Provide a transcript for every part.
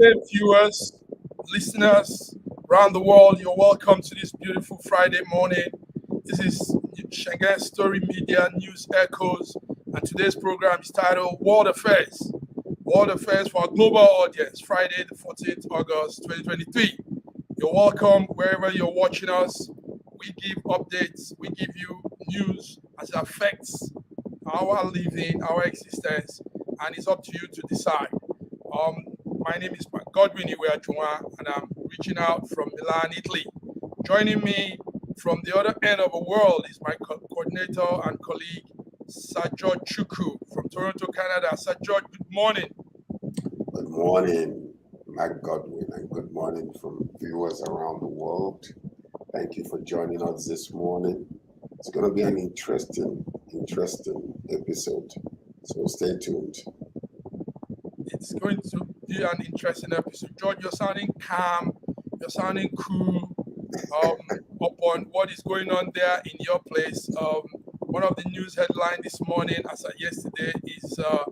day, viewers, listeners around the world. You're welcome to this beautiful Friday morning. This is Shanghai Story Media News Echoes, and today's program is titled World Affairs. World Affairs for our global audience, Friday, the 14th August 2023. You're welcome wherever you're watching us. We give updates, we give you news as it affects our living, our existence, and it's up to you to decide. My name is Godwin Iweajunwa, and I'm reaching out from Milan, Italy. Joining me from the other end of the world is my coordinator and colleague, Sir George Chukwu from Toronto, Canada. Sir George, good morning. Good morning, Mac Godwin, and good morning from viewers around the world. Thank you for joining us this morning. It's going to be an interesting episode, so stay tuned. It's going to be an interesting episode. George, you're sounding calm, you're sounding cool upon what is going on there in your place. One of the news headlines this morning, as of yesterday, is the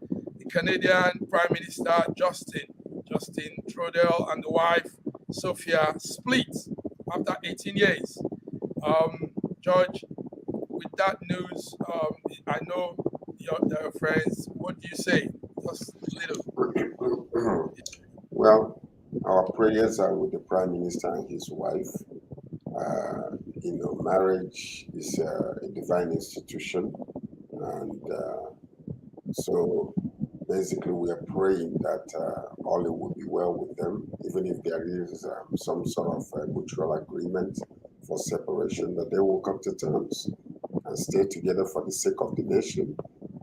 Canadian Prime Minister Justin Trudeau and the wife Sophia split after 18 years. George, with that news, I know your friends. What do you say? Just a little. Well, our prayers are with the Prime Minister and his wife. Marriage is a divine institution, and so basically we are praying that all it will be well with them, even if there is some sort of mutual agreement for separation, that they will come to terms and stay together for the sake of the nation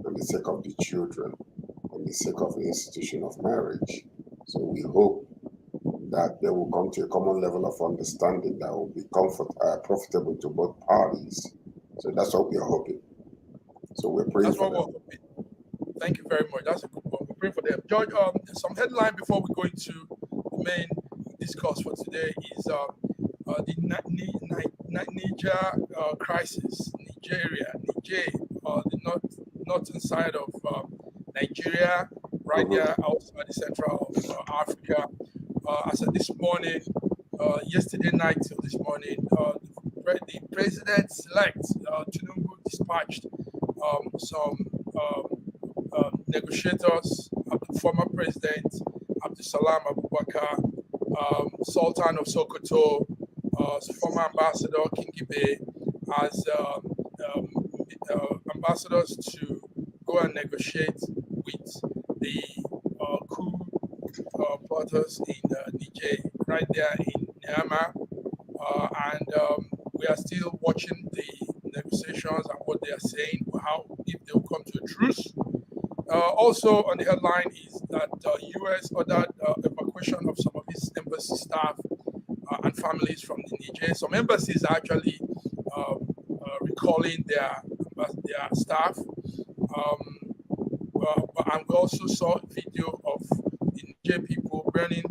and the sake of the children and the sake of the institution of marriage. So we hope that they will come to a common level of understanding that will be profitable to both parties. So that's what we are hoping. So we're praying for them. Thank you very much. That's a good one. We're praying for them. George, some headline before we go into the main discourse for today is the Niger crisis. Niger, the northern side of Nigeria, right there outside the central of Africa. As of this morning, yesterday night till this morning, the president-elect Tinubu dispatched some negotiators, the former president Abdulsalam Abubakar, Sultan of Sokoto, former ambassador Kingibe, as ambassadors to go and negotiate with the coup plotters in Niger, right there in Niamey, and we are still watching the negotiations and what they are saying, if they will come to a truce. Also on the headline is that U.S. ordered evacuation of some of its embassy staff and families from the Niger. Some embassies are actually recalling their staff. And we also saw a video of the Niger people burning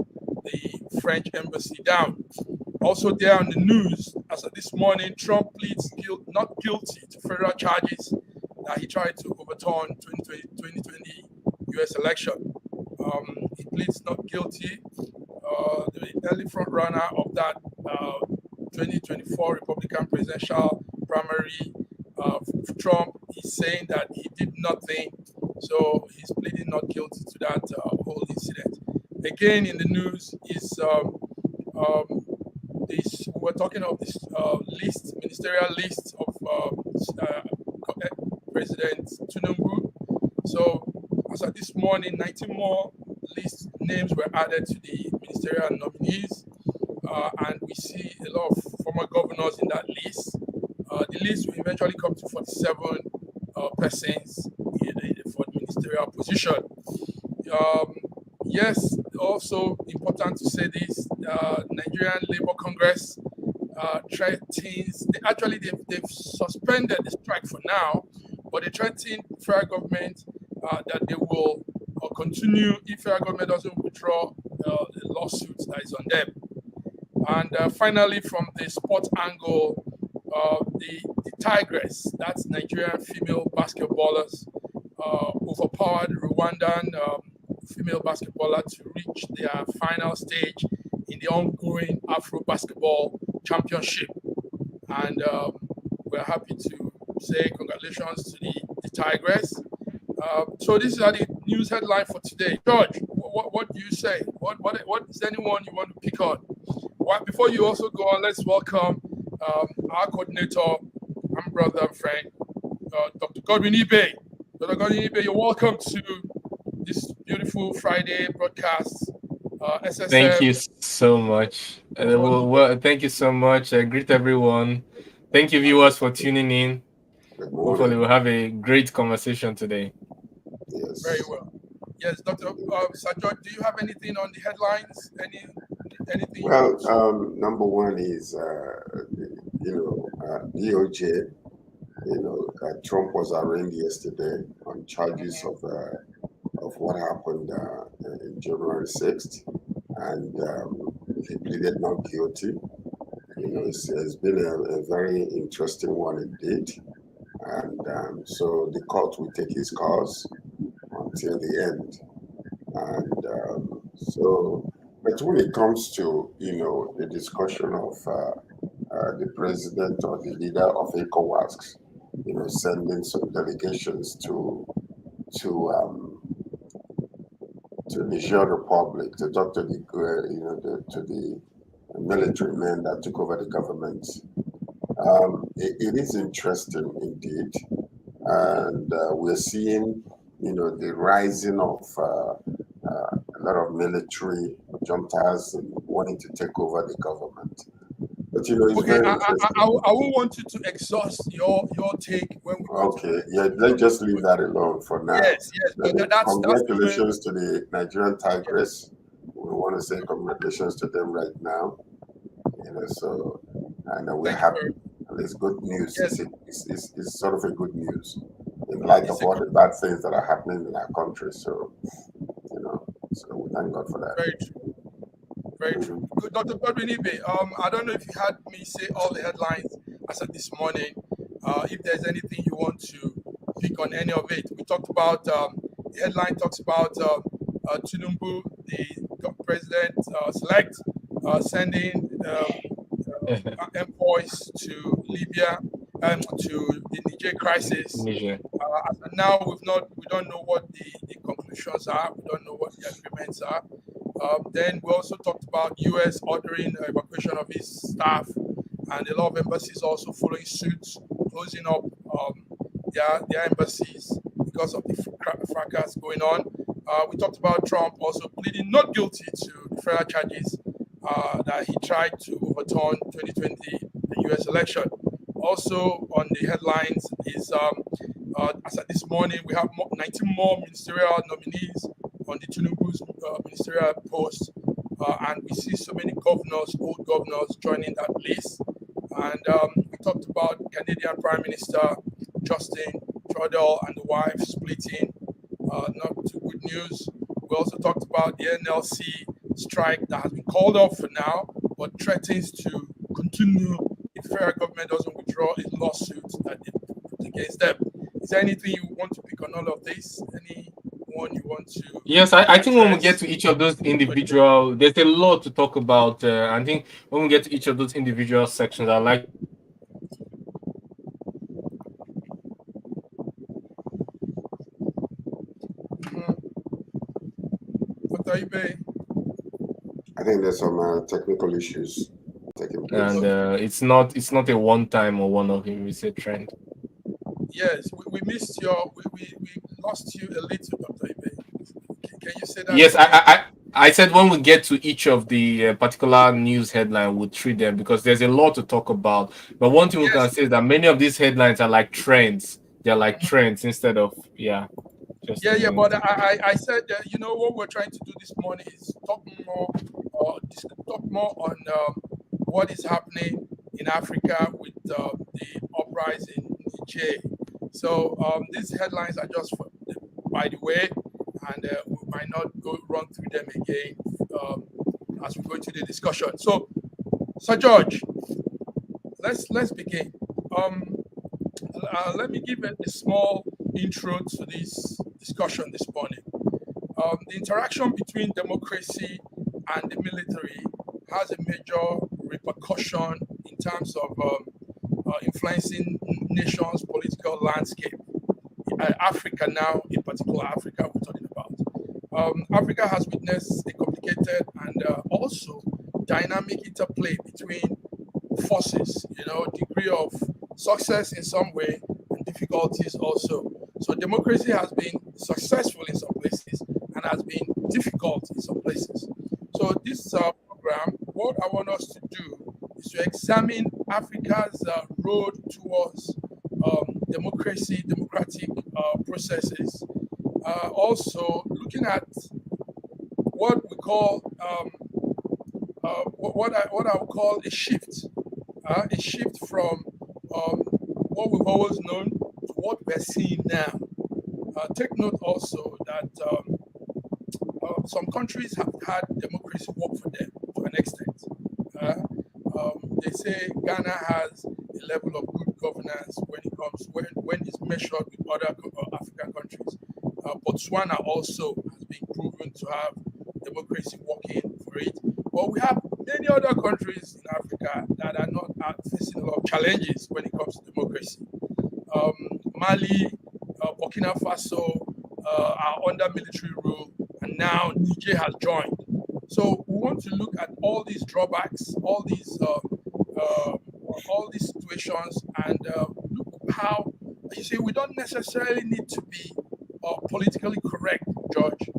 the French embassy down. Also there on the news, as of this morning, Trump pleads not guilty to federal charges that he tried to overturn 2020 U.S. election. He pleads not guilty. The early front runner of that 2024 Republican presidential primary, Trump, is saying that he did nothing. So he's pleading not guilty to that whole incident. Again, in the news is we're talking of this ministerial list of President Tinubu. So as of this morning, 19 more names were added to the ministerial nominees, and we see a lot of former governors in that list. The list will eventually come to 47 persons for the ministerial position. Yes, also important to say this, Nigerian Labour Congress threatens, they've suspended the strike for now, but they threaten federal government that they will continue if federal government doesn't withdraw the lawsuits that is on them. And finally, from the sports angle, the Tigress, that's Nigerian female basketballers, overpowered Rwandan female basketballer to reach their final stage in the ongoing Afro Basketball Championship. And we're happy to say congratulations to the Tigress. So these are the news headline for today. George, what do you say? What is anyone you want to pick on? Before you also go on, let's welcome our coordinator, and brother and friend, Dr. Godwin Ibe. Dr. Godwin Ibe, you're welcome to this beautiful Friday broadcast. SSM. Thank you so much. Thank you so much. Greet everyone. Thank you, viewers, for tuning in. Good Hopefully, morning. we'll have a great conversation today. Yes. Very well. Yes, Dr. Sajod, do you have anything on the headlines? Anything? Well, number one is, DOJ. Trump was arraigned yesterday on charges of what happened in January 6th, and he pleaded not guilty. It's been a very interesting one indeed, and so the court will take his cause until the end. And but when it comes to the discussion of the president or the leader of ECOWAS, sending some delegations to Niger Republic to talk to the military men that took over the government. It is interesting indeed, and we're seeing the rising of a lot of military juntas and wanting to take over the government. But it's okay, very I interesting. won't want you to exhaust your take when we go Okay, yeah, let's just leave that alone for now. Yes, but that's Congratulations to the Nigerian Tigress. We want to say congratulations to them right now. So I know we're happy. It's good news. Yes. It's sort of a good news in light of all the bad things that are happening in our country. So so we thank God for that. Very true. Very true. Good, Dr. Godwin Ibe, I don't know if you had me say all the headlines as of this morning. If there's anything you want to pick on any of it, we talked about the headline talks about Tinubu, the president select, sending envoys to Libya and to the Niger crisis. Niger. And now we don't know what the conclusions are. We don't know what the agreements are. Then we also talked about U.S. ordering evacuation of its staff, and a lot of embassies also following suit, closing up their embassies because of the fracas going on. We talked about Trump also pleading not guilty to the federal charges that he tried to overturn 2020 the U.S. election. Also on the headlines is as of this morning we have 19 more ministerial nominees on the Tinubu's ministerial post, and we see so many governors, old governors, joining that list. And we talked about Canadian Prime Minister Justin Trudeau and the wife splitting. Not too good news. We also talked about the NLC strike that has been called off for now, but threatens to continue if the federal government doesn't withdraw a lawsuit that they put against them. Is there anything you want to pick on all of this? Anyone you want to? Yes, I think when we get to each of those individual, there's a lot to talk about. I think when we get to each of those individual sections, I'd like. Dr. Ibe? I think there's some technical issues taking place. And it's not a one-time or one-off. It's a trend. Yes, we missed we lost you a little, Dr. Ibe. Can you say that? Yes, I said when we get to each of the particular news headline, we'll treat them because there's a lot to talk about. But one thing we can say is that many of these headlines are like trends. They're like trends instead of But I said what we're trying to do this morning is talk more on what is happening in Africa with the uprising in Niger. So these headlines are just by the way, and we might not run through them again as we go into the discussion. So Sir George, let's begin. Let me give a small intro to this discussion this morning. The interaction between democracy and the military has a major repercussion in terms of influencing nations' political landscape. Africa now, in particular, Africa we're talking about. Africa has witnessed a complicated and also dynamic interplay between forces, degree of success in some way and difficulties also. So democracy has been successful in some places and has been difficult in some places. So this program, what I want us to do is to examine Africa's road towards democracy, democratic processes. Also looking at what we call what I would call a shift from what we've always known to what we're seeing now. Take note also that some countries have had democracy work for them to an extent. They say Ghana has a level of good governance when it's measured with other African countries. Botswana also has been proven to have democracy working for it. But we have many other countries in Africa that are not facing a lot of challenges when it comes to democracy. Mali, Burkina Faso are under military rule, and now Niger has joined. So we want to look at all these drawbacks, all these situations, and look how you see we don't necessarily need to be politically correct, George.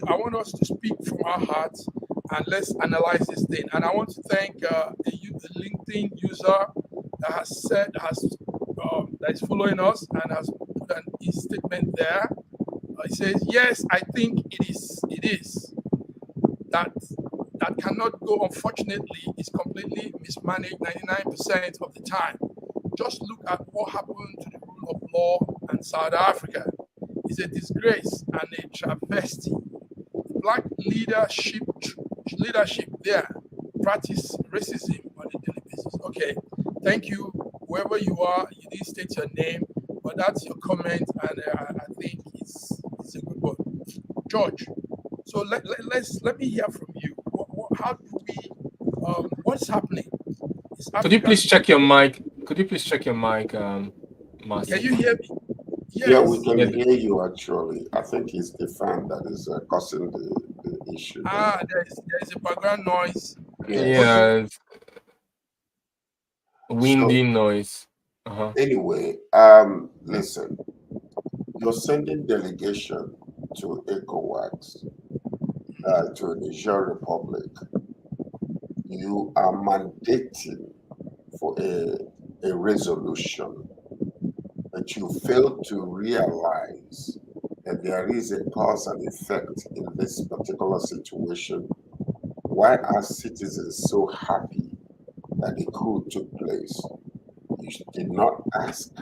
I want us to speak from our hearts and let's analyze this thing. And I want to thank the LinkedIn user that is following us and has put a statement there. He says, "Yes, I think it is that cannot go. Unfortunately, it's completely mismanaged 99% of the time. Just look at what happened to the rule of law in South Africa. It's a disgrace and a travesty. Black leadership there practice racism on a daily basis." Okay, thank you. Whoever you are, you didn't state your name, but that's your comment, and I think it's a good one. George, so let me hear from you. How do we? What's happening? Could you please check your mic? Master? Can you hear me? Yes. Yeah, we can hear you actually. I think it's the fan that is causing the issue. There's a background noise. Yeah. Windy noise. Anyway, listen, you're sending delegation to ECOWAS, to Niger Republic. You are mandating for a resolution, but you fail to realize that there is a cause and effect in this particular situation. Why are citizens so happy that the coup took place? You did not ask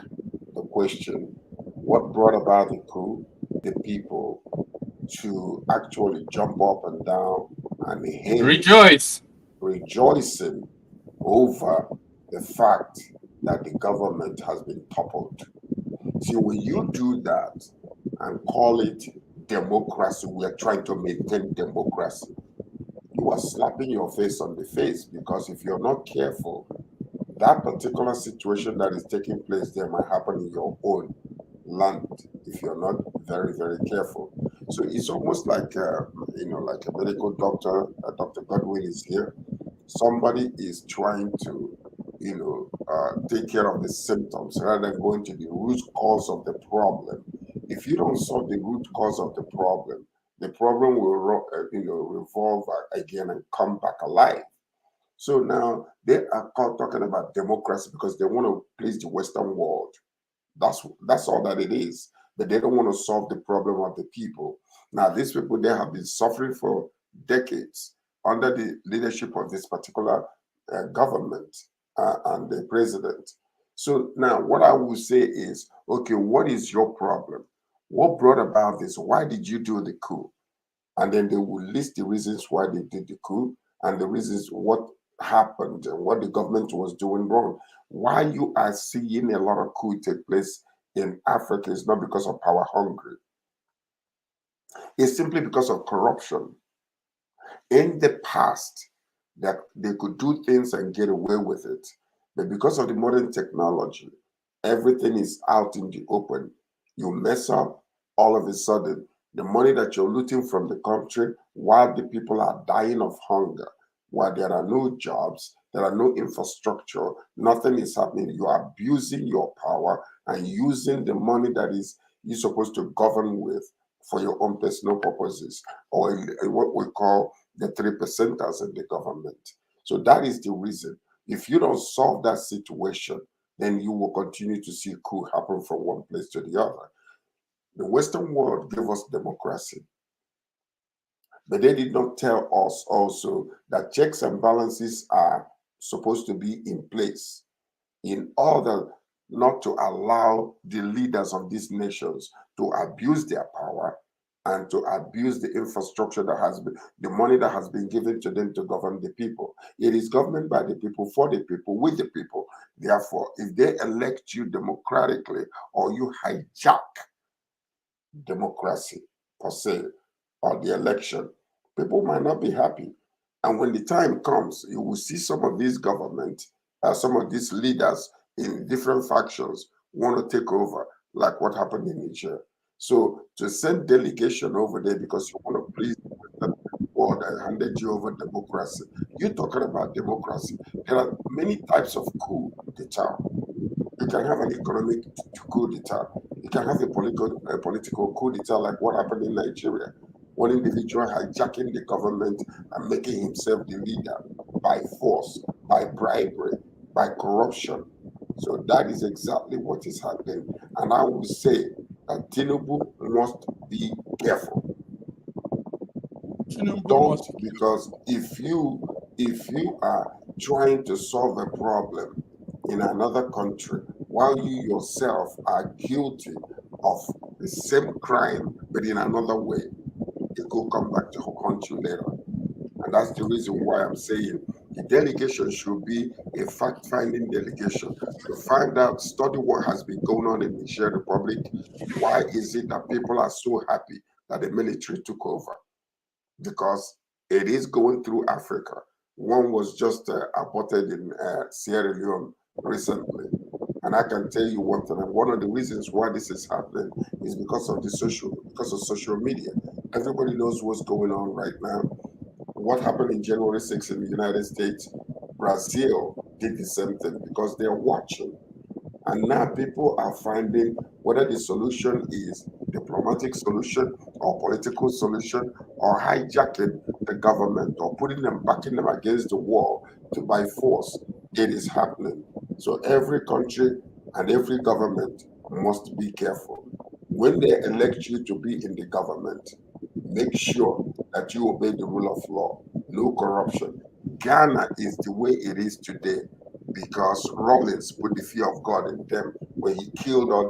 the question, what brought about the coup? The people to actually jump up and down and rejoicing over the fact that the government has been toppled. See, when you do that and call it democracy, we are trying to maintain democracy, you are slapping your face on the face, because if you're not careful, that particular situation that is taking place there might happen in your own land if you're not very, very careful. So it's almost like, like a medical doctor, Dr. Godwin is here. Somebody is trying to, take care of the symptoms rather than going to the root cause of the problem. If you don't solve the root cause of the problem will, revolve again and come back alive. So now they are talking about democracy because they want to please the Western world. That's all that it is. But they don't want to solve the problem of the people. Now, these people, they have been suffering for decades under the leadership of this particular government and the president. So now what I will say is, okay, what is your problem? What brought about this? Why did you do the coup? And then they will list the reasons why they did the coup and the reasons what happened and what the government was doing wrong. Why you are seeing a lot of coup take place in Africa is not because of power hungry. It's simply because of corruption. In the past, that they could do things and get away with it. But because of the modern technology, everything is out in the open. You mess up, all of a sudden, the money that you're looting from the country while the people are dying of hunger, while there are no jobs, there are no infrastructure, nothing is happening. You are abusing your power and using the money that is you're supposed to govern with for your own personal purposes, or what we call the 3%ers in the government. So that is the reason. If you don't solve that situation, then you will continue to see coup happen from one place to the other. The Western world gave us democracy, but they did not tell us also that checks and balances are supposed to be in place in order not to allow the leaders of these nations to abuse their power and to abuse the infrastructure that has been, the money that has been given to them to govern the people. It is government by the people, for the people, with the people. Therefore, if they elect you democratically or you hijack democracy per se or the election, people might not be happy. And when the time comes, you will see some of these government, some of these leaders in different factions want to take over, like what happened in Niger. So to send delegation over there because you want to please the Western world and handed you over democracy. You're talking about democracy. There are many types of coup d'etat. You can have an economic coup d'etat. You can have a political coup d'etat like what happened in Nigeria. One individual hijacking the government and making himself the leader by force, by bribery, by corruption. So that is exactly what is happening. And I would say that Tinubu must be careful. Tinubu Don't, must. because if you are trying to solve a problem in another country while you yourself are guilty of the same crime but in another way, it could come back to haunt you later. And that's the reason why I'm saying the delegation should be a fact-finding delegation to find out, study what has been going on in the Niger Republic. Why is it that people are so happy that the military took over? Because it is going through Africa. One was just aborted in Sierra Leone recently. And I can tell you one thing, and one of the reasons why this is happening is because of social media. Everybody knows what's going on right now. What happened in January 6th in the United States, Brazil did the same thing because they're watching. And now people are finding whether the solution is diplomatic solution or political solution or hijacking the government or putting them, backing them against the wall to by force. It is happening. So every country and every government must be careful. When they elect you to be in the government, make sure that you obey the rule of law, no corruption. Ghana is the way it is today because Rawlings put the fear of God in them when he killed all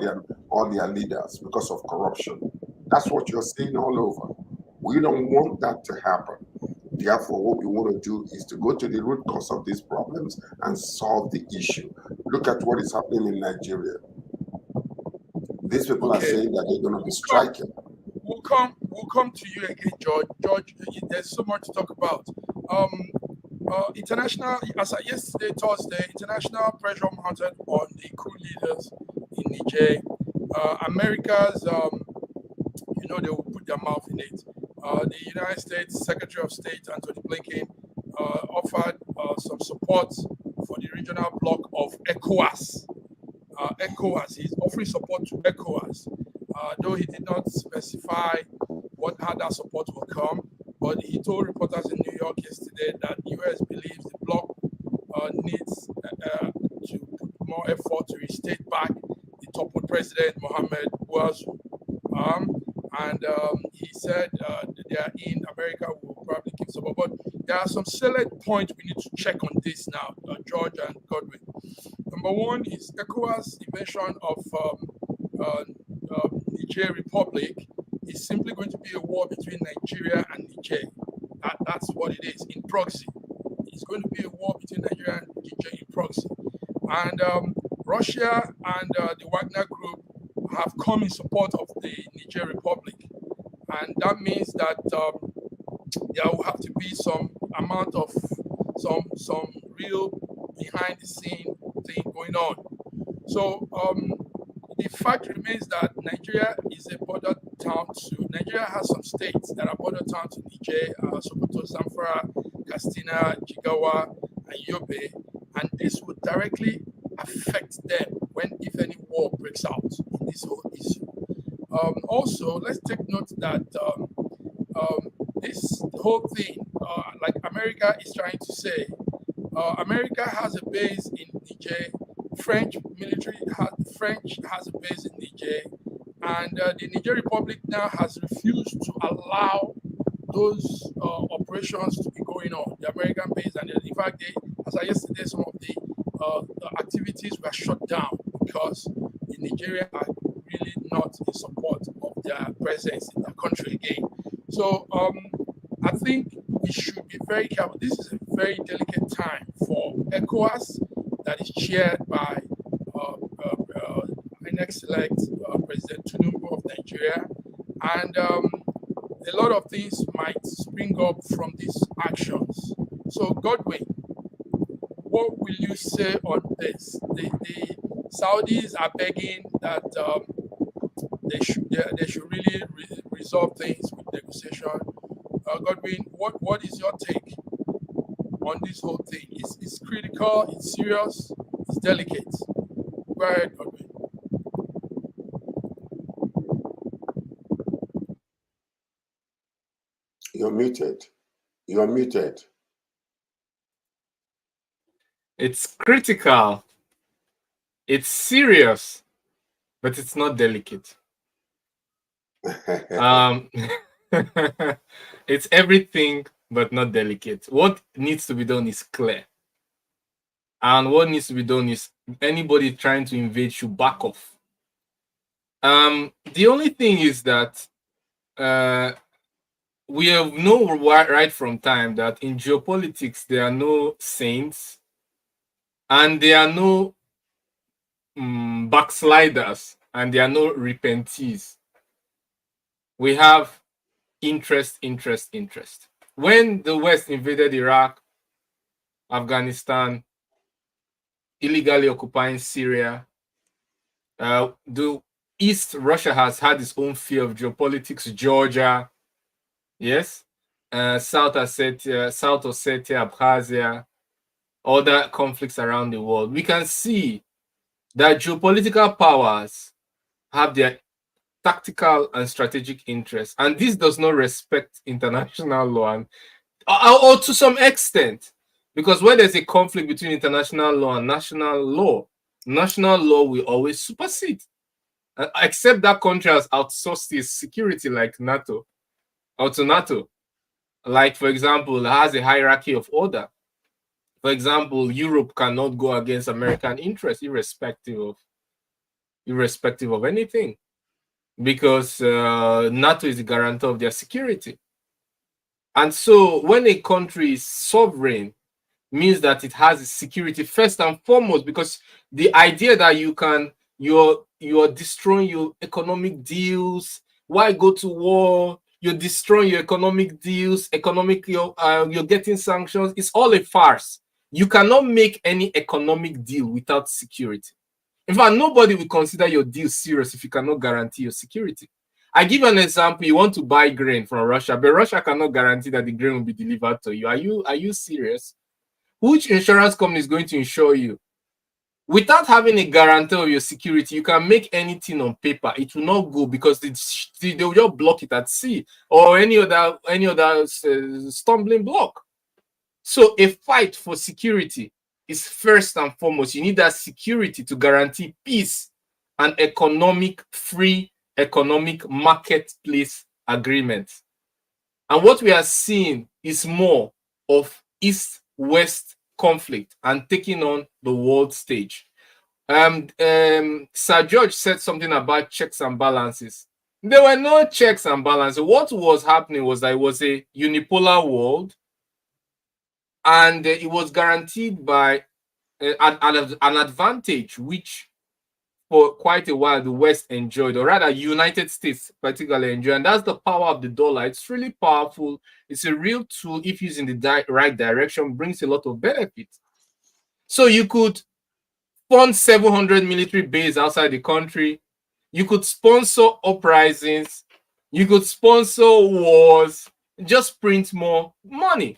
their leaders because of corruption. That's what you're seeing all over. We don't want that to happen. Therefore, what we want to do is to go to the root cause of these problems and solve the issue. Look at what is happening in Nigeria. These people are Okay, saying that they're going to be we'll come. striking. We'll come to you again, George. George, there's so much to talk about. International, as of yesterday, Thursday, international pressure mounted on the coup leaders in Niger. America's, they will put their mouth in it. The United States Secretary of State Anthony Blinken offered some support for the regional bloc of ECOWAS. ECOWAS, he's offering support to ECOWAS, though he did not specify how that support will come. But he told reporters in New York yesterday that the US believes the bloc needs to put more effort to restate back the toppled president Mohamed Bouazizi. And he said they are in America will probably give support. But there are some salient points we need to check on this now, George and Godwin. Number one is ECOWAS invasion of Niger Republic is simply going to be a war between Nigeria and Niger. That's what it is in proxy. It's going to be a war between Nigeria and Niger in proxy. And Russia and the Wagner Group have come in support of the Niger Republic. And that that there will have to be some amount of some real behind the scene thing going on. So the fact remains that Nigeria is a border town to Nigeria has some states that are border town to Niger, Sokoto, Zamfara, Katsina, Jigawa, and Yobe, and this would directly affect them when, if any, war breaks out in this whole issue. Also, let's take note that this whole thing, like America is trying to say, America has a base in Niger. French has a base in Niger, and the Niger Republic now has refused to allow those operations to be going on. The American base, and in fact, as of yesterday, some of the activities were shut down because the Nigerians are really not in support of their presence in the country again. So I think we should be very careful. This is a very delicate time for ECOWAS that is chaired by my next select President Tinubu of Nigeria. And a lot of things might spring up from these actions. So Godwin, what will you say on this? The Saudis are begging that they should really resolve things with negotiation. Godwin, what is your take on this whole thing? It's critical, it's serious, it's delicate. Go ahead, Godwin. You're muted. You're muted. It's critical, it's serious, but it's not delicate. It's everything but not delicate. What needs to be done is clear, and what needs to be done is anybody trying to invade should back off. The only thing is that we have known right from time that in geopolitics there are no saints and there are no backsliders and there are no repentees. We have interest. When the West invaded Iraq, Afghanistan, illegally occupying Syria, the East, Russia has had its own fear of geopolitics, Georgia, yes, South Ossetia, Abkhazia, other conflicts around the world. We can see that geopolitical powers have their tactical and strategic interests, and this does not respect international law, or to some extent, because when there's a conflict between international law and national law will always supersede, except that country has outsourced its security like NATO, or to NATO. Like, for example, it has a hierarchy of order. For example, Europe cannot go against American interests irrespective of anything, because NATO is the guarantor of their security. And so when a country is sovereign, means that it has security first and foremost, because the idea that you're destroying your economic deals, why go to war? You're destroying your economic deals, you're getting sanctions. It's all a farce. You cannot make any economic deal without security. In fact, nobody will consider your deal serious if you cannot guarantee your security. I give an example. You want to buy grain from Russia, but Russia cannot guarantee that the grain will be delivered to you. Are you serious? Which insurance company is going to insure you? Without having a guarantor of your security, you can make anything on paper. It will not go because they will just block it at sea or any other stumbling block. So a fight for security is first and foremost. You need that security to guarantee peace and free economic marketplace agreements. And what we are seeing is more of East-West conflict and taking on the world stage. Sir George said something about checks and balances. There were no checks and balances. What was happening was that it was a unipolar world, and it was guaranteed by an advantage which for quite a while the West enjoyed, or rather United States particularly enjoy, and that's the power of the dollar. It's really powerful. It's a real tool if used in the right direction, brings a lot of benefits. So you could fund 700 military bases outside the country. You could sponsor uprisings. You could sponsor wars. Just print more money.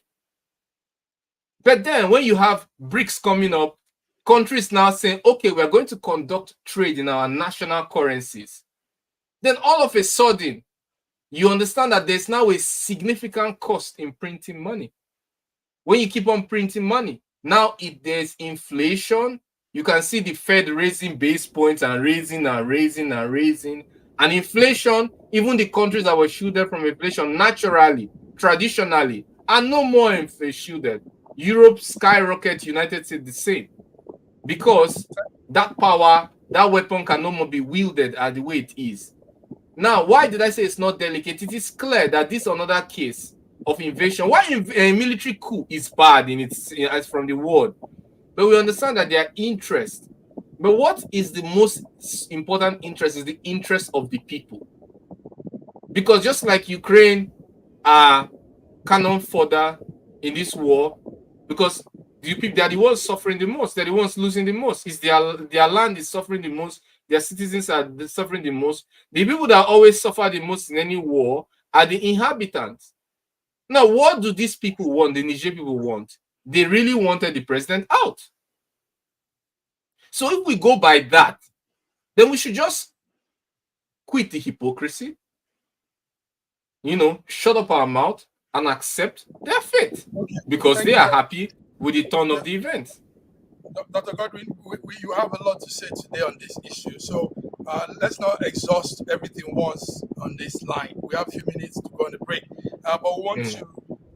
But then when you have BRICS coming up, countries now saying, okay, we're going to conduct trade in our national currencies. Then all of a sudden, you understand that there's now a significant cost in printing money. When you keep on printing money, now if there's inflation, you can see the Fed raising base points and raising and raising and raising. And inflation, even the countries that were shielded from inflation naturally, traditionally, are no more shielded. Europe skyrocket, United States the same. Because that power, that weapon can no more be wielded at the way it is. Now, why did I say it's not delicate? It is clear that this is another case of invasion. Why a military coup is bad in its as from the word, but we understand that their interest. But what is the most important interest is the interest of the people. Because just like Ukraine are cannon fodder in this war, because the people, they are the ones suffering the most, they're the ones losing the most. It's their land is suffering the most, their citizens are suffering the most. The people that always suffer the most in any war are the inhabitants. Now, what do these people want? The Niger people want? They really wanted the president out. So if we go by that, then we should just quit the hypocrisy, shut up our mouth and accept their fate, because Thank they you are very- happy with the turn of the events. Dr. Godwin, you have a lot to say today on this issue. So let's not exhaust everything once on this line. We have a few minutes to go on the break. But we want to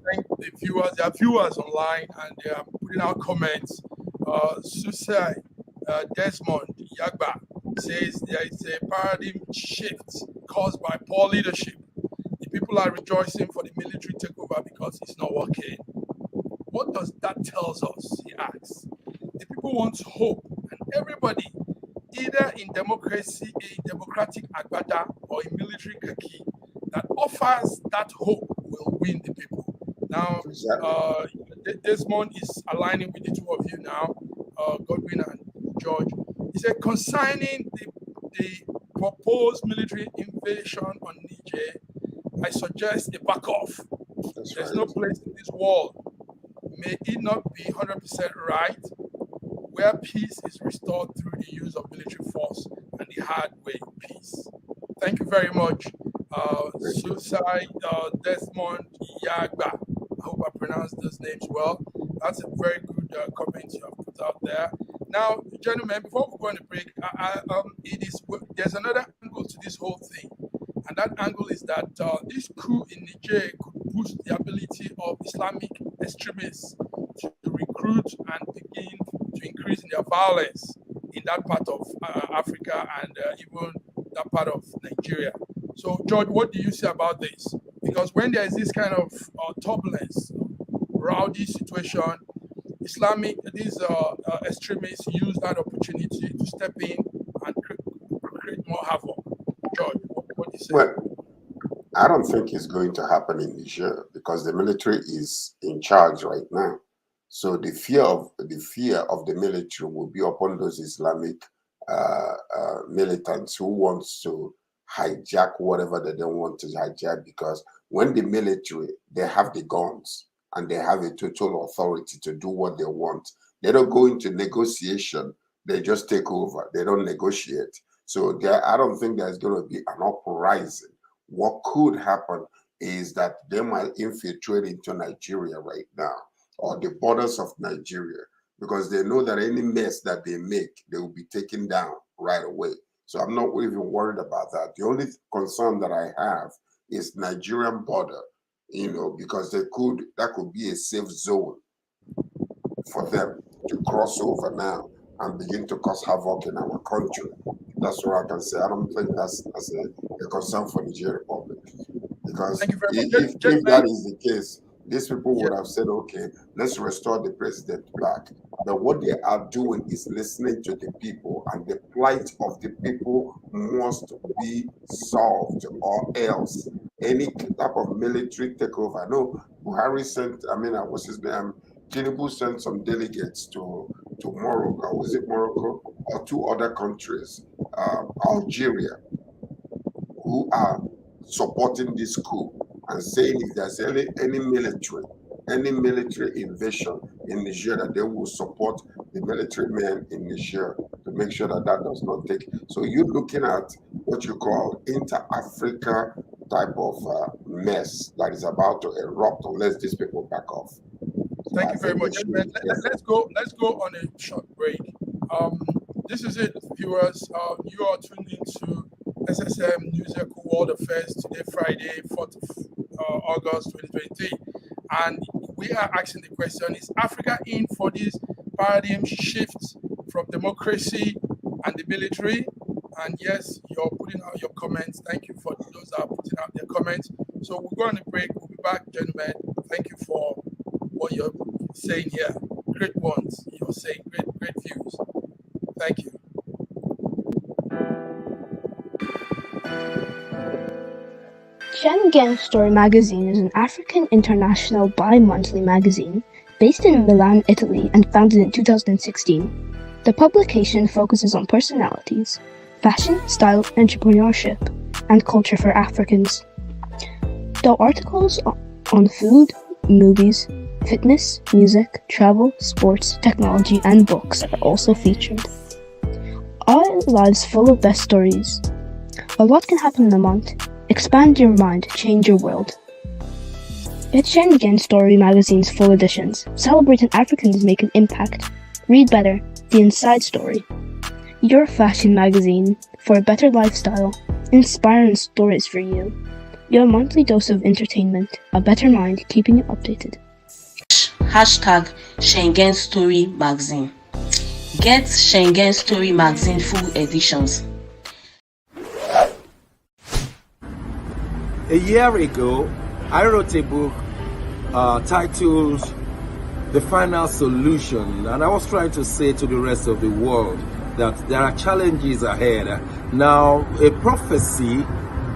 thank the viewers. There are viewers online and they are putting out comments. Susai Desmond Yagba says there is a paradigm shift caused by poor leadership. The people are rejoicing for the military takeover because it's not working. What does that tell us? He asks. The people want hope, and everybody, either in democracy, a democratic agbada, or a military kaki, that offers that hope will win the people. Now, Desmond is aligning with the two of you now, Godwin and George. He said, concerning the proposed military invasion on Niger, I suggest a back off. There's no place in this world, may it not be 100% right, where peace is restored through the use of military force and the hard way peace. Thank you very much, Susai Desmond Yagba. I hope I pronounced those names well. That's a very good comment you have put out there. Now, gentlemen, before we go on the break, there's another angle to this whole thing, and that angle is that this coup in Niger could boost the ability of Islamic extremists to recruit and begin to increase in their violence in that part of Africa and even that part of Nigeria. So, George, what do you say about this? Because when there is this kind of turbulence, rowdy situation, these extremists use that opportunity to step in and create more havoc. George, what do you say? Well, I don't think it's going to happen in Niger because the military is in charge right now. So the fear of the military will be upon those Islamic militants who wants to hijack whatever they don't want to hijack, because when the military, they have the guns and they have a total authority to do what they want. They don't go into negotiation. They just take over. They don't negotiate. So I don't think there's going to be an uprising. What could happen is that they might infiltrate into Nigeria right now, or the borders of Nigeria, because they know that any mess that they make, they will be taken down right away. So I'm not even worried about that. The only concern that I have is Nigerian border, because that could be a safe zone for them to cross over now and begin to cause havoc in our country. That's what I can say. I don't think that's a concern for Nigeria Republic. Because if that is the case, these people would have said, okay, let's restore the president back. But what they are doing is listening to the people, and the plight of the people must be solved, or else any type of military takeover. I know Buhari sent, what's his name? Tinubu sent some delegates to Morocco, was it Morocco, or two other countries, Algeria, who are supporting this coup and saying if there's any military invasion in Niger, that they will support the military men in Niger to make sure that that does not take. So you're looking at what you call inter-Africa type of mess that is about to erupt unless these people back off. Thank you very much. Let's go on a short break. This is it, viewers. You are tuned into SSM News Echo World Affairs today, Friday, 4th of August 2023. And we are asking the question, is Africa in for this paradigm shift from democracy and the military? And yes, you're putting out your comments. Thank you for those that are putting out their comments. So we'll go on a break. We'll be back, gentlemen. Thank you for what you're saying here. Great ones. You're saying great views. Thank you. Schengen Story magazine is an African international bi-monthly magazine based in Milan, Italy, and founded in 2016. The publication focuses on personalities, fashion, style, entrepreneurship, and culture for Africans. Though articles on food, movies, fitness, music, travel, sports, technology, and books are also featured. Our lives full of best stories. A lot can happen in a month. Expand your mind, change your world. Get Schengen Story magazine's full editions. Celebrating Africans make an impact. Read better, the inside story. Your fashion magazine for a better lifestyle. Inspiring stories for you. Your monthly dose of entertainment. A better mind keeping you updated. Hashtag Schengen Story magazine. Get Schengen Story magazine full editions. A year ago, I wrote a book titled The Final Solution, and I was trying to say to the rest of the world that there are challenges ahead. Now, a prophecy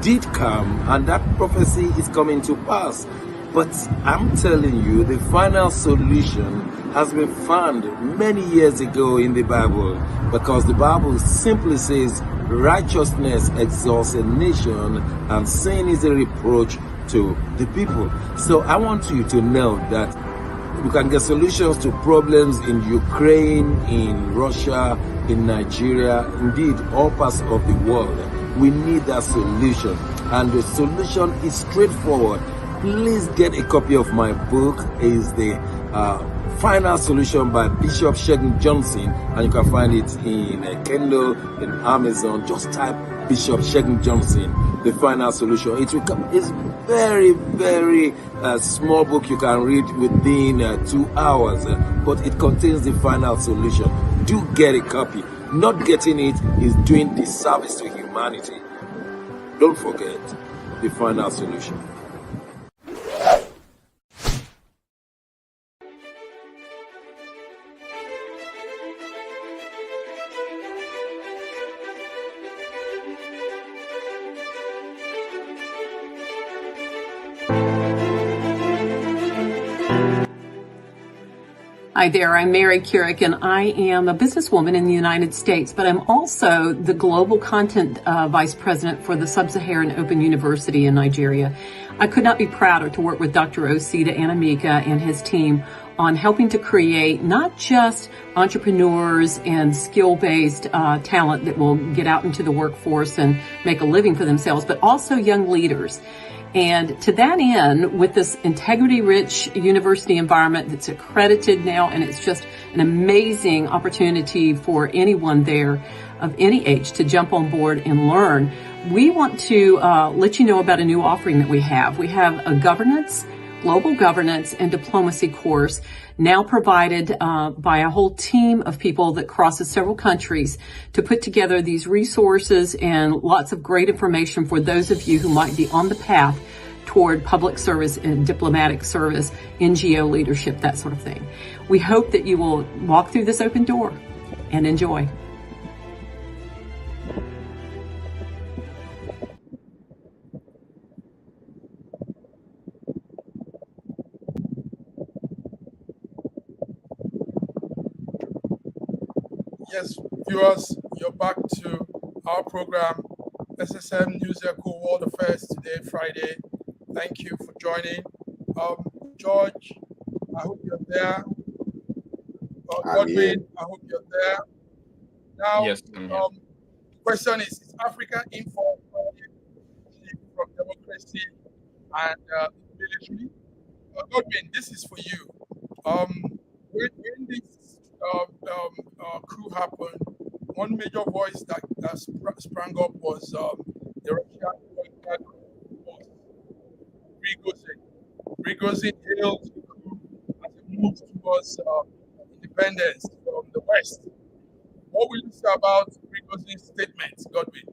did come, and that prophecy is coming to pass. But I'm telling you, the final solution has been found many years ago in the Bible, because the Bible simply says righteousness exalts a nation and sin is a reproach to the people. So I want you to know that we can get solutions to problems in Ukraine, in Russia, in Nigeria, indeed all parts of the world. We need that solution, and the solution is straightforward. Please get a copy of my book. It's the Final Solution by Bishop Shegun Johnson, and you can find it in Kindle, in Amazon. Just type Bishop Shegun Johnson, The Final Solution. It will come. It's very, very small book you can read within 2 hours, but it contains the final solution. Do get a copy. Not getting it is doing disservice to humanity. Don't forget The Final Solution. Hi there, I'm Mary Keurig, and I am a businesswoman in the United States, but I'm also the Global Content Vice President for the Sub-Saharan Open University in Nigeria. I could not be prouder to work with Dr. Osita Anamika and his team on helping to create not just entrepreneurs and skill-based talent that will get out into the workforce and make a living for themselves, but also young leaders. And to that end, with this integrity-rich university environment that's accredited now, and it's just an amazing opportunity for anyone there of any age to jump on board and learn, we want to let you know about a new offering that we have. We have a global governance and diplomacy course now provided by a whole team of people that crosses several countries to put together these resources and lots of great information for those of you who might be on the path toward public service and diplomatic service, NGO leadership, that sort of thing. We hope that you will walk through this open door and enjoy. Yes, viewers, you're back to our program, SSM News Echo World Affairs today, Friday. Thank you for joining. George, I hope you're there. Godwin, I hope you're there. Now, yes, I'm here. the question is Africa in for from democracy and military? Godwin, this is for you. When this coup happened, one major voice that sprang up was the Russian boss, Prigozhin hailed the coup as a move towards independence from the West. What will you say about Prigozhin's statement, Godwin?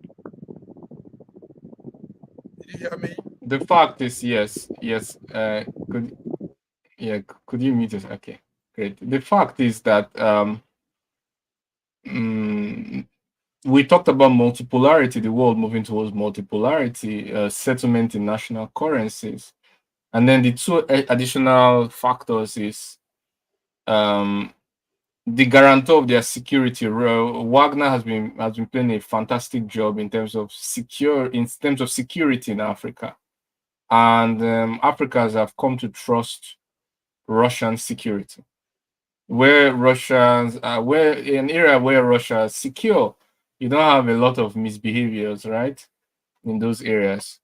Did you hear me? The fact is, yes. Could you mute us? Okay, great. The fact is that we talked about multipolarity, the world moving towards multipolarity, settlement in national currencies. And then the two additional factors is the guarantor of their security. Wagner has been playing a fantastic job in terms of security in Africa, and Africans have come to trust Russian security. Where an area where Russia is secure, you don't have a lot of misbehaviors, right, in those areas.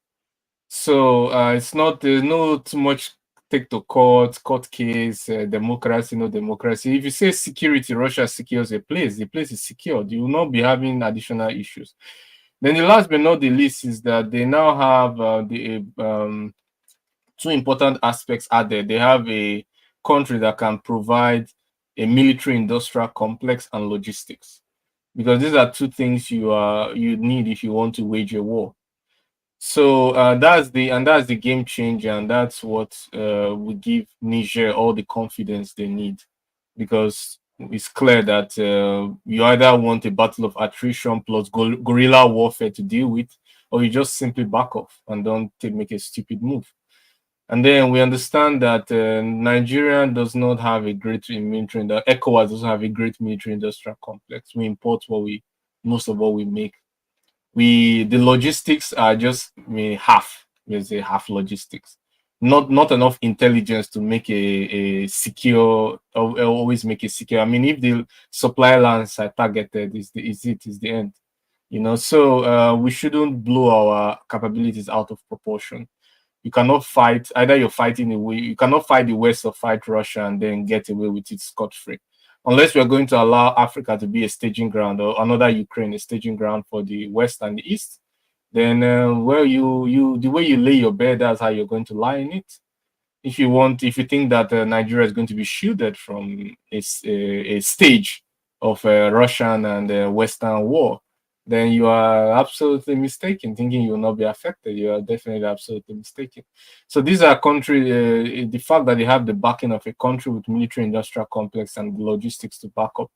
So it's not, there's no too much take to court case, democracy, no democracy. If you say security, Russia secures a place, the place is secured. You will not be having additional issues. Then the last but not the least is that they now have two important aspects added. They have a country that can provide a military industrial complex and logistics, because these are two things you need if you want to wage a war. So that's the game changer, and that's what will give Niger all the confidence they need, because it's clear that you either want a battle of attrition plus guerrilla warfare to deal with, or you just simply back off and don't make a stupid move. And then we understand that Nigeria does not have a great military, ECOWAS doesn't have a great military industrial complex. We import most of what we make. The logistics are just half. There's a half logistics, not enough intelligence to make a secure, always make it secure. I mean, if the supply lines are targeted, is the end, you know. So we shouldn't blow our capabilities out of proportion. You cannot fight, either you're fighting away, you cannot fight the West or fight Russia and then get away with it scot-free. Unless we're going to allow Africa to be a staging ground, or another Ukraine, a staging ground for the West and the East, then the way you lay your bed, that's how you're going to lie in it. If you think that Nigeria is going to be shielded from a stage of Russian and Western war, then you are absolutely mistaken, thinking you will not be affected. You are definitely absolutely mistaken. So these are countries, the fact that they have the backing of a country with military industrial complex and the logistics to back up,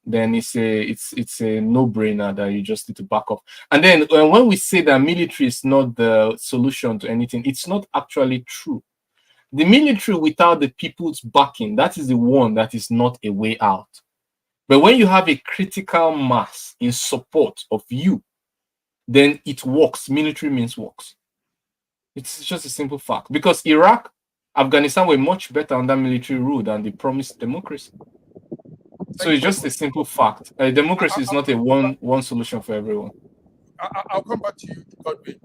then it's a no-brainer that you just need to back up. And then when we say that military is not the solution to anything, it's not actually true. The military without the people's backing, that is the one that is not a way out. But when you have a critical mass in support of you, then it works. Military means works. It's just a simple fact. Because Iraq, Afghanistan were much better under military rule than the promised democracy. So it's just a simple fact. Democracy is not a one solution for everyone. I'll come back to you, Godwin.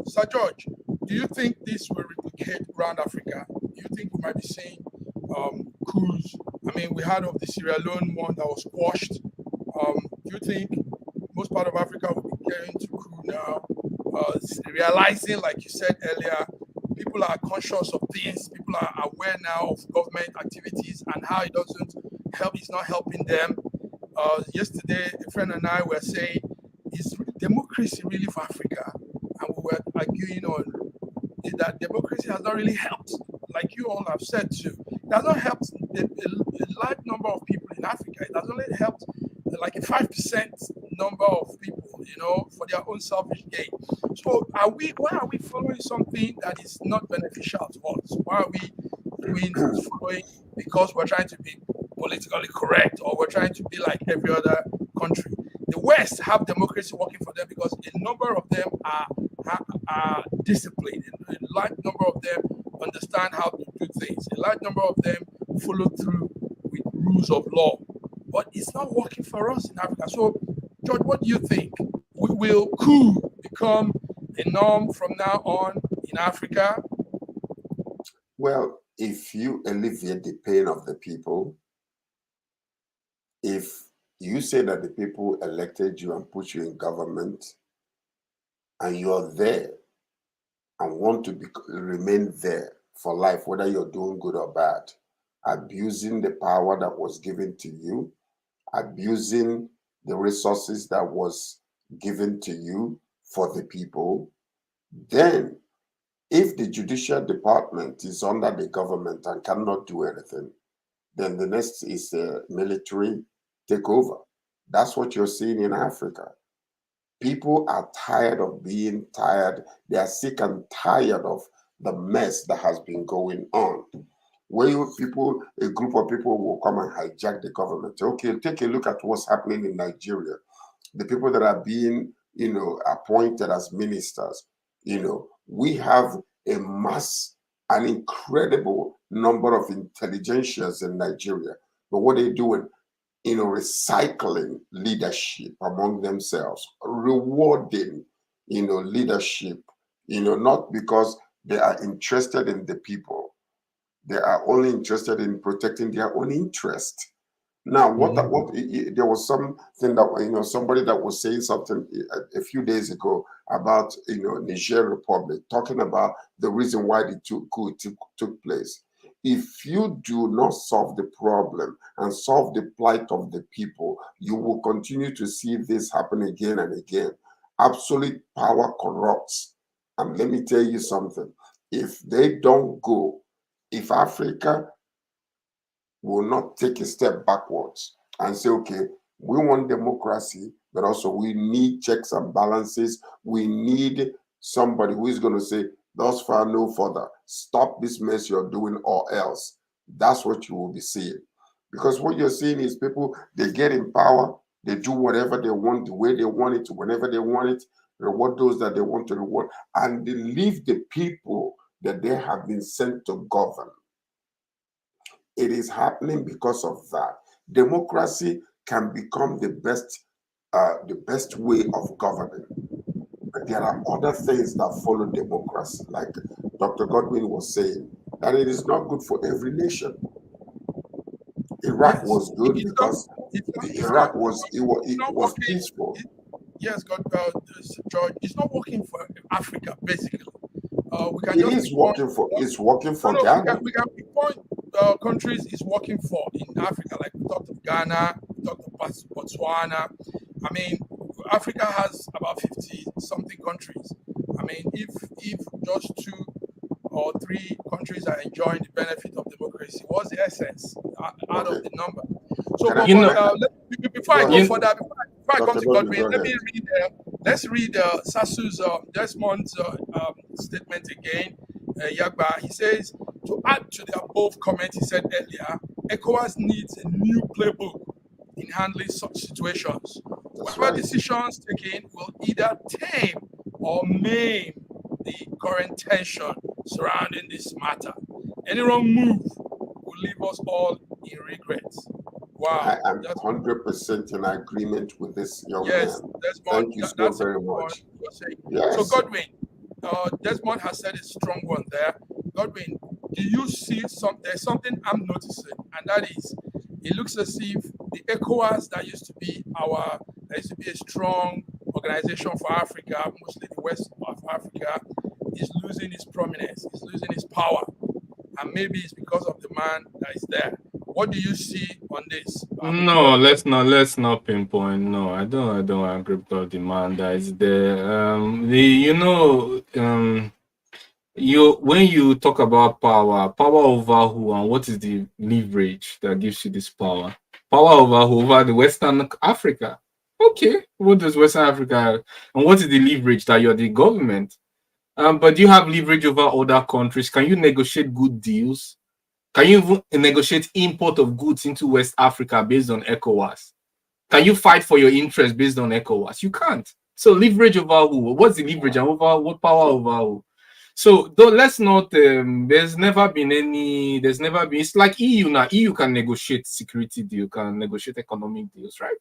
Sir George, do you think this will replicate around Africa? Do you think we might be seeing coups? I mean, we heard of the Sierra Leone one that was quashed. Do you think most part of Africa will be getting to coup now? Realizing, like you said earlier, people are conscious of things. People are aware now of government activities and how it doesn't help. It's not helping them. Yesterday, a friend and I were saying, is democracy really for Africa? And we were arguing on is that democracy has not really helped, like you all have said too. It has not helped a large number of people in Africa. It has only helped like a 5% number of people, for their own selfish gain. So why are we following something that is not beneficial to us? Why are we following because we're trying to be politically correct, or we're trying to be like every other country? The West have democracy working for them because a number of them are disciplined. A large number of them understand how to do things. A large number of them follow through with rules of law. But it's not working for us in Africa. So, George, what do you think? Will coup become a norm from now on in Africa? Well, if you alleviate the pain of the people, if you say that the people elected you and put you in government, and you're there and want to remain there for life, whether you're doing good or bad, abusing the power that was given to you, abusing the resources that was given to you for the people, then if the judicial department is under the government and cannot do anything, then the next is the military takeover. That's what you're seeing in Africa. People are tired of being tired. They are sick and tired of the mess that has been going on. Where a group of people will come and hijack the government. Okay, take a look at what's happening in Nigeria. The people that are being, appointed as ministers, we have an incredible number of intelligentsias in Nigeria. But what are they doing? Recycling leadership among themselves, rewarding, leadership, not because they are interested in the people. They are only interested in protecting their own interest. Now, there was something that, somebody that was saying something a few days ago about, Niger Republic, talking about the reason why the coup took place. If you do not solve the problem and solve the plight of the people, you will continue to see this happen again and again. Absolute power corrupts. And let me tell you something. If they don't go, if Africa will not take a step backwards and say, okay, we want democracy, but also we need checks and balances. We need somebody who is going to say, thus far, no further. Stop this mess you're doing or else. That's what you will be seeing. Because what you're seeing is people, they get in power, they do whatever they want, the way they want it, whenever they want it, reward those that they want to reward, and they leave the people that they have been sent to govern. It is happening because of that. Democracy can become the best way of governing. But there are other things that follow democracy, like Dr. Godwin was saying, that it is not good for every nation. Iraq was good because Iraq was peaceful. Yes, George, it's not working for Africa, basically. It's working for Ghana. We can pinpoint countries it's working for in Africa, like we talked of Ghana, we talked of Botswana. I mean, Africa has about 50-something countries. I mean, if just 2 or 3 countries are enjoying the benefit of democracy, what's the essence out of the number? So, before I go further, before I come to Godwin, let's read Sasu's Desmond's statement again. Yagba, he says, to add to the above comment he said earlier, ECOWAS needs a new playbook in handling such situations. Whatever decisions taken will either tame or maim the current tension surrounding this matter. Any wrong move will leave us all in regrets. Wow. I am 100% in agreement with this young man. Thank you so very much. Yes. So, Godwin, Desmond has said a strong one there. Godwin, do you see there's something I'm noticing, and that is, it looks as if the ECOWAS that used to be a strong organization for Africa, mostly the west of Africa, is losing its prominence, is losing its power, and maybe it's because of the man that is there. What do you see on this? No, let's not pinpoint. No, I don't agree with the man that is there. when you talk about power over who, and what is the leverage that gives you this power? Power over who? Over the Western Africa. Okay, what does Western Africa have? And what is the leverage that you're the government? But do you have leverage over other countries? Can you negotiate good deals? Can you even negotiate import of goods into West Africa based on ECOWAS? Can you fight for your interest based on ECOWAS? You can't. So leverage over who? What's the leverage and over what power over who? So let's not. There's never been. It's like EU now. EU can negotiate security deal, can negotiate economic deals, right?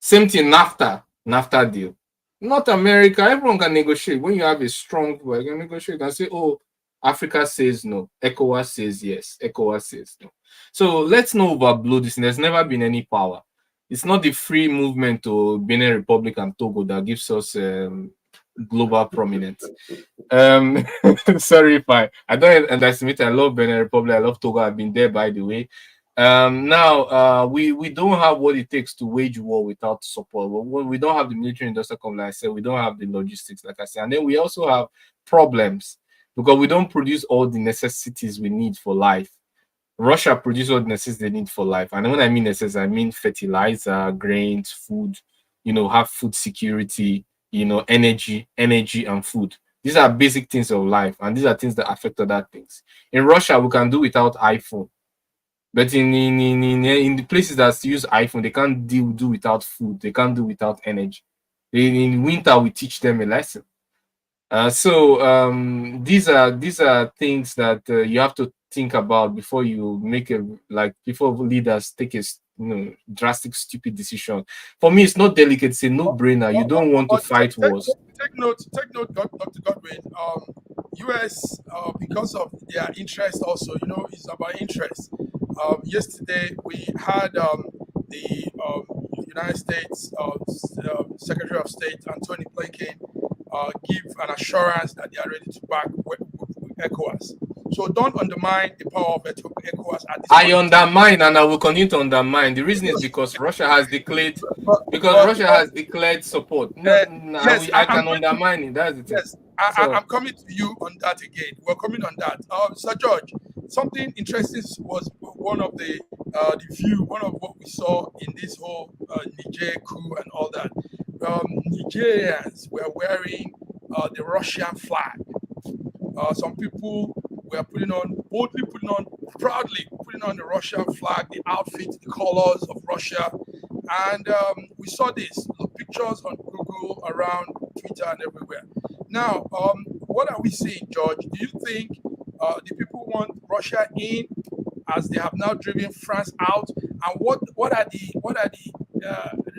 Same thing. NAFTA deal. Not America. Everyone can negotiate. When you have a strong, you can negotiate and say, "Oh, Africa says no. ECOWAS says yes. ECOWAS says no." So let's not overblow this. There's never been any power. It's not the free movement to Benin Republic and Togo that gives us global prominence. Sorry if I don't underestimate. I love Benin Republic. I love Togo. I've been there, by the way. Now we don't have what it takes to wage war without support. We don't have the military industrial complex, like I said. We don't have the logistics, like I said, and then we also have problems because we don't produce all the necessities we need for life. Russia produces all the necessities they need for life, and when I mean necessities, I mean fertilizer, grains, food. Have food security. Energy, and food. These are basic things of life, and these are things that affect other things. In Russia, we can do without iPhone, but in the places that use iPhone, they can't do without food. They can't do without energy. In winter, we teach them a lesson. So these are things that you have to think about before you make before leaders take a drastic, stupid decision. For me, it's not delicate. It's a no-brainer. You don't want to fight wars. Take note, Dr. Godwin. U.S. Because of their interest, also, it's about interest. Yesterday we had the United States Secretary of State Anthony Blinken give an assurance that they are ready to back with ECOWAS. So don't undermine the power of ECOWAS at this point. I undermine, and I will continue to undermine. The reason is because Russia has declared support. I can undermine it. That's the thing. Yes, I'm coming to you on that again. We're coming on that. Sir George, something interesting was one of what we saw in this whole Niger coup and all that. Nigerians were wearing the Russian flag. Some people were proudly putting on the Russian flag, the outfit, the colors of Russia. And we saw this, pictures on Google, around Twitter and everywhere. Now, what are we seeing, George? Do you think the people want Russia in, as they have now driven France out? And what are the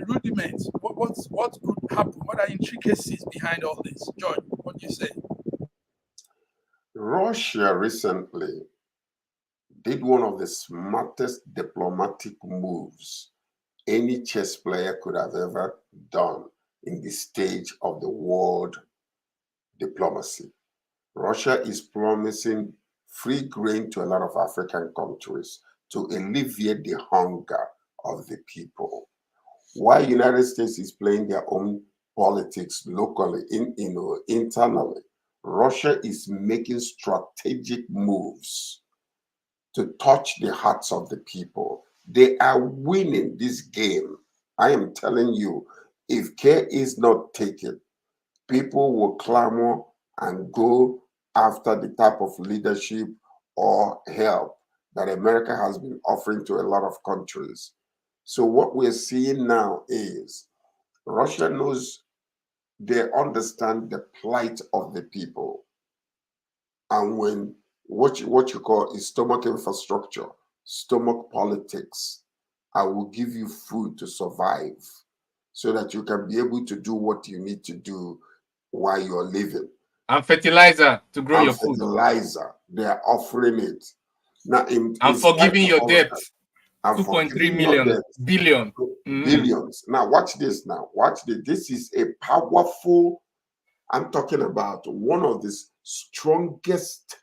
rudiments? What could happen? What are intricacies behind all this, George? What do you say? Russia recently did one of the smartest diplomatic moves any chess player could have ever done in the stage of the world diplomacy. Russia is promising free grain to a lot of African countries to alleviate the hunger of the people. While United States is playing their own politics locally, internally, Russia is making strategic moves to touch the hearts of the people. They are winning this game. I am telling you, if care is not taken, people will clamor and go after the type of leadership or help that America has been offering to a lot of countries. So what we're seeing now is Russia knows, they understand the plight of the people. And when what you call is stomach infrastructure, stomach politics, I will give you food to survive so that you can be able to do what you need to do while you're living. And fertilizer to grow your food. Fertilizer, they are offering it. Now, and forgiving your debt. 2.3 billion. Billions. Now, watch this now. Watch this. This is a powerful, I'm talking about one of the strongest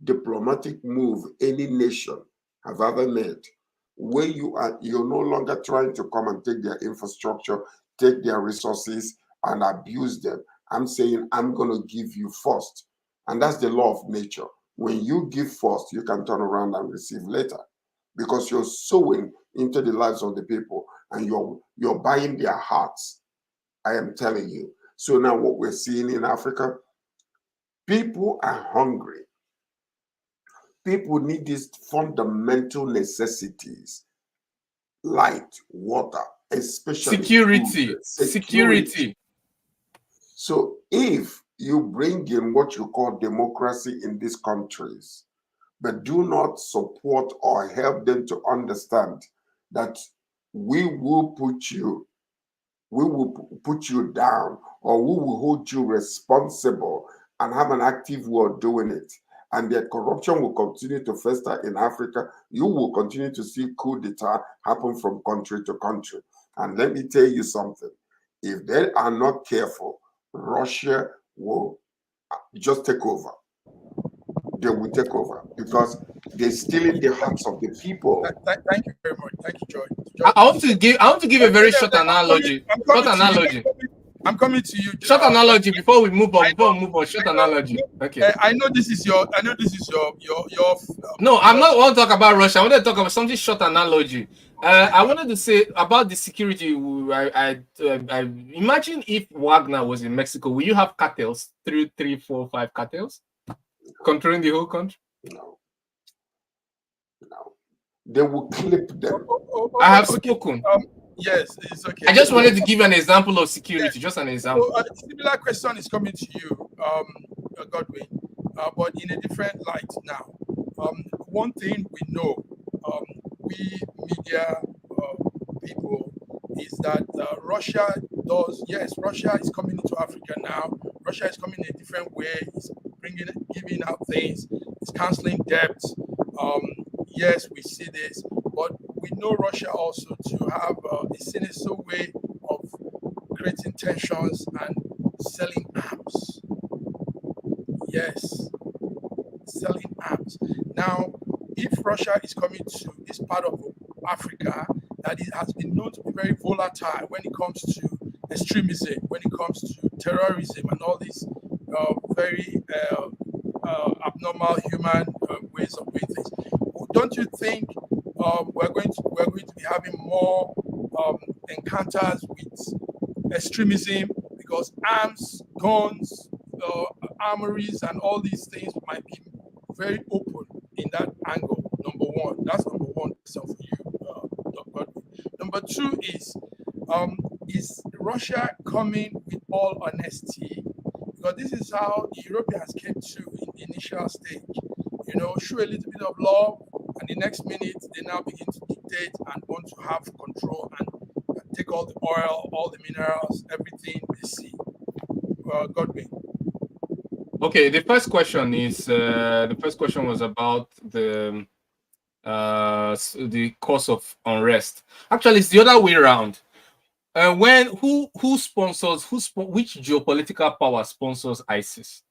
diplomatic move any nation have ever made. Where you're no longer trying to come and take their infrastructure, take their resources and abuse them. I'm saying I'm going to give you first And that's the law of nature. When you give first, you can turn around and receive later, because you're sowing into the lives of the people and you're buying their hearts. I am telling you. So now what we're seeing in Africa, people are hungry. People need these fundamental necessities: light, water, especially security. food, Security. So if you bring in what you call democracy in these countries, but do not support or help them to understand that we will put you down, or we will hold you responsible and have an active way of doing it, and that corruption will continue to fester in Africa, you will continue to see coup d'etat happen from country to country. And let me tell you something: if they are not careful, Russia will just take over. They will take over because they're stealing the hearts of the people. Thank you very much. Thank you, George. I want to give a very short analogy. I'm coming to you. Short analogy before we move on. Short analogy. Okay. I know this is your. No, I'm not want to talk about Russia. I want to talk about something short analogy. I wanted to say about the security. I imagine if Wagner was in Mexico, will you have cartels? 3, 4, 5 cartels controlling the whole country? No. They will clip them. I have spoken. Yes, it's okay. I just wanted to give an example of security, just an example. So a similar question is coming to you, Godwin, but in a different light now. One thing we know, we media people, is that Russia is coming into Africa now. Russia is coming in a different way. It's giving out things. It's canceling debts. Yes, we see this, but we know Russia also to have a sinister way of creating tensions and selling arms. Yes, selling arms. Now, if Russia is coming to this part of Africa that it has been known to be very volatile when it comes to extremism, when it comes to terrorism and all these very abnormal human ways of doing things, don't you think we're going to be having more encounters with extremism, because arms, guns, armories, and all these things might be very open in that angle? Number one, that's number one question for you, Dr. Number two is Russia coming with all honesty? Because this is how the Europeans came to in the initial stage. Show a little bit of love, and the next minute they now begin to dictate and want to have control and take all the oil, all the minerals, everything they see. Godwin. Okay, the first question was about the cause of unrest. Actually, it's the other way around. Which geopolitical power sponsors ISIS?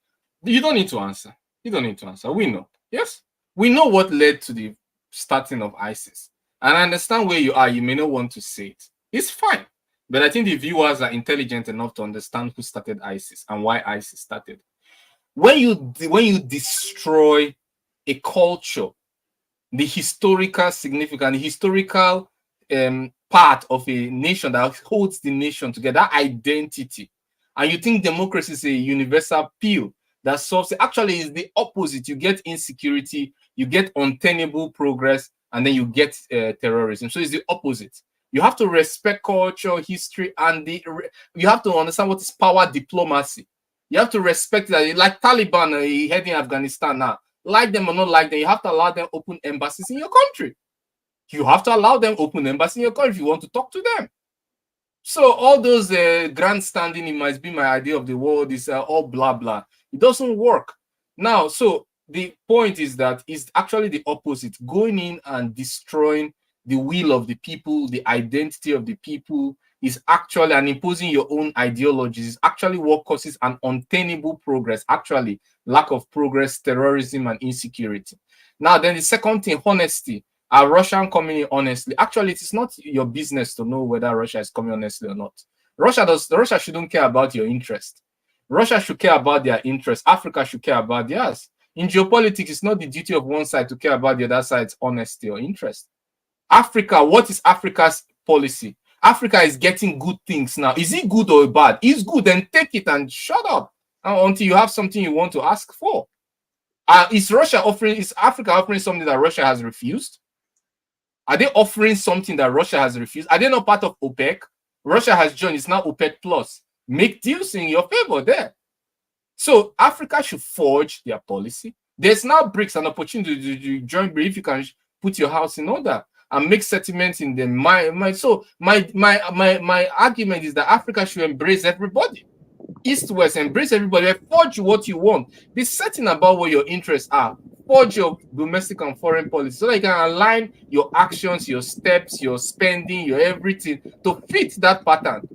You don't need to answer. We know. Yes, we know what led to the starting of ISIS, and I understand where you are. You may not want to say it. It's fine, but I think the viewers are intelligent enough to understand who started ISIS and why ISIS started. When you destroy a culture, the historical significance, the historical part of a nation that holds the nation together, identity, and you think democracy is a universal pill that solves it, actually is the opposite. You get insecurity, you get untenable progress, and then you get terrorism. So it's the opposite. You have to respect culture, history, and you have to understand what is power diplomacy. You have to respect that. Like Taliban heading Afghanistan now, like them or not like them, you have to allow them open embassies in your country. You have to allow them open embassies in your country if you want to talk to them. So all those grandstanding, it must be my idea of the world, is all blah blah. It doesn't work. Now, so the point is that it's actually the opposite. Going in and destroying the will of the people, the identity of the people, is actually, and imposing your own ideologies, is actually what causes an untenable progress, actually lack of progress, terrorism, and insecurity. Now, then the second thing, honesty. Are Russian coming in honestly? Actually, it is not your business to know whether Russia is coming honestly or not. Russia shouldn't care about your interest. Russia should care about their interests. Africa should care about theirs. In geopolitics, it's not the duty of one side to care about the other side's honesty or interest. Africa, what is Africa's policy? Africa is getting good things now. Is it good or bad? It's good, then take it and shut up until you have something you want to ask for. Is Africa offering something that Russia has refused? Are they offering something that Russia has refused? Are they not part of OPEC? Russia has joined, it's now OPEC Plus. Make deals in your favor there. So Africa should forge their policy. There's now BRICS, an opportunity to join BRICS if you can put your house in order and make settlements in them. My argument is that Africa should embrace everybody. East, West, embrace everybody. Forge what you want. Be certain about what your interests are. Forge your domestic and foreign policy so that you can align your actions, your steps, your spending, your everything to fit that pattern.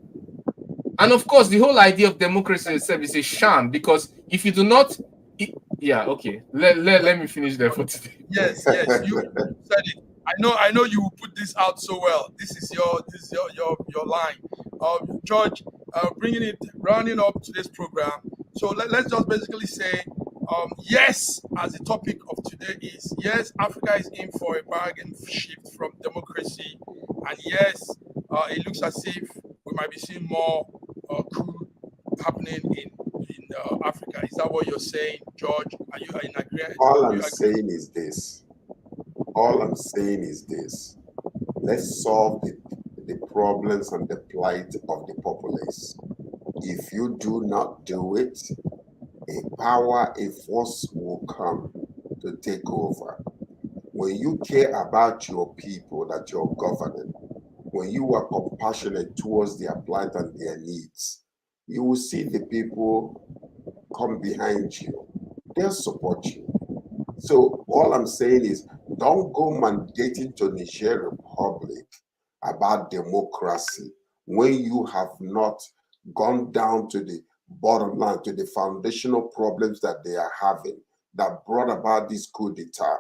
And of course, the whole idea of democracy itself is a sham, because if you do not, okay, let me finish there for today. Yes, you said it. I know you will put this out so well. This is your line. George, rounding up today's program. So let's just basically say, yes, as the topic of today is, yes, Africa is in for a bargain shift from democracy, and yes, it looks as if we might be seeing more coup happening in Africa. Is that what you're saying, George? Are you in agreement? All I'm saying is this. Let's solve the problems and the plight of the populace. If you do not do it, a force will come to take over. When you care about your people that you're governing, when you are compassionate towards their plight and their needs, you will see the people come behind you. They'll support you. So all I'm saying is, don't go mandating to Niger Republic about democracy when you have not gone down to the bottom line, to the foundational problems that they are having that brought about this coup d'etat,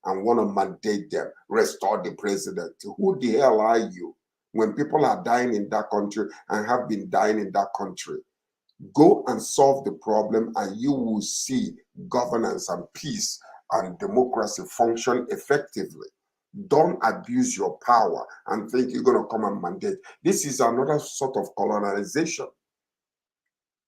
and want to mandate them, restore the president. Who the hell are you? When people are dying in that country and have been dying in that country, go and solve the problem and you will see governance and peace and democracy function effectively. Don't abuse your power and think you're going to come and mandate. This is another sort of colonization.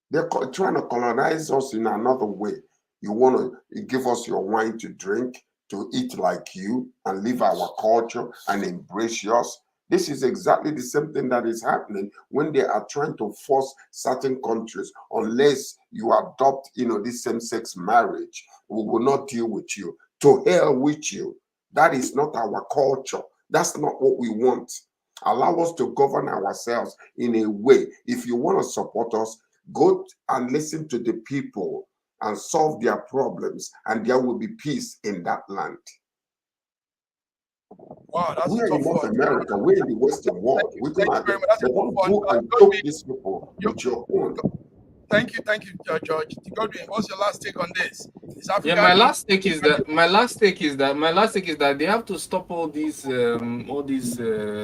They're trying to colonize us in another way. You want to give us your wine to drink, to eat like you, and live our culture and embrace yours. This is exactly the same thing that is happening when they are trying to force certain countries, unless you adopt, this same-sex marriage, we will not deal with you. To hell with you. That is not our culture. That's not what we want. Allow us to govern ourselves in a way. If you want to support us, go and listen to the people and solve their problems, and there will be peace in that land. Wow, that's we're a tough in North one. America, we're in the Western world. We Thank you very much. That's a don't tough go one. and choke these people with your own. Thank you, George. Godwin, what's your last take on this? My last take is that they have to stop all these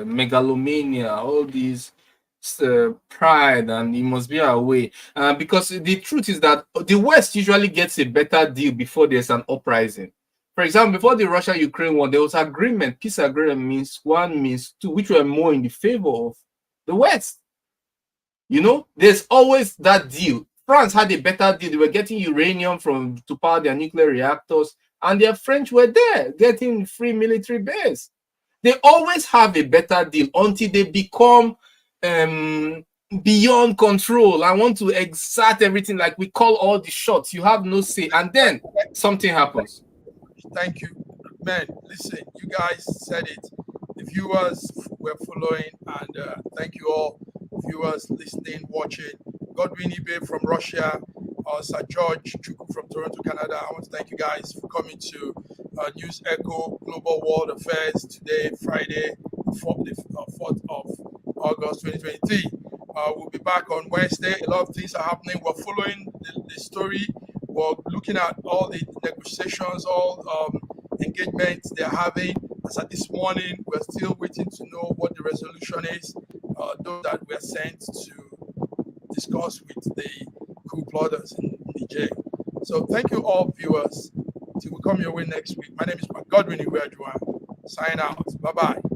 megalomania, all these pride, and it must be our way. Because the truth is that the West usually gets a better deal before there's an uprising. For example, before the Russia-Ukraine war, there was agreement. Peace agreement means one, means two, which were more in the favor of the West. There's always that deal. France had a better deal. They were getting uranium to power their nuclear reactors, and their French were there getting free military base. They always have a better deal until they become beyond control. I want to exert everything, like we call all the shots. You have no say, and then something happens. Thank you, man. Listen, you guys said it. The viewers were following, and thank you all, viewers listening, watching. Godwin Ibe from Russia, Sir George Chukwu from Toronto, Canada. I want to thank you guys for coming to News Echo Global World Affairs today, Friday, 4th of August 2023. We'll be back on Wednesday. A lot of things are happening. We're following the story. We're looking at all the negotiations, all engagements they're having. As at this morning, we're still waiting to know what the resolution is. Those that were sent to discuss with the coup plotters in Niger. So thank you all viewers. Till we come your way next week. My name is Godwin Iweajuwan. Sign out. Bye-bye.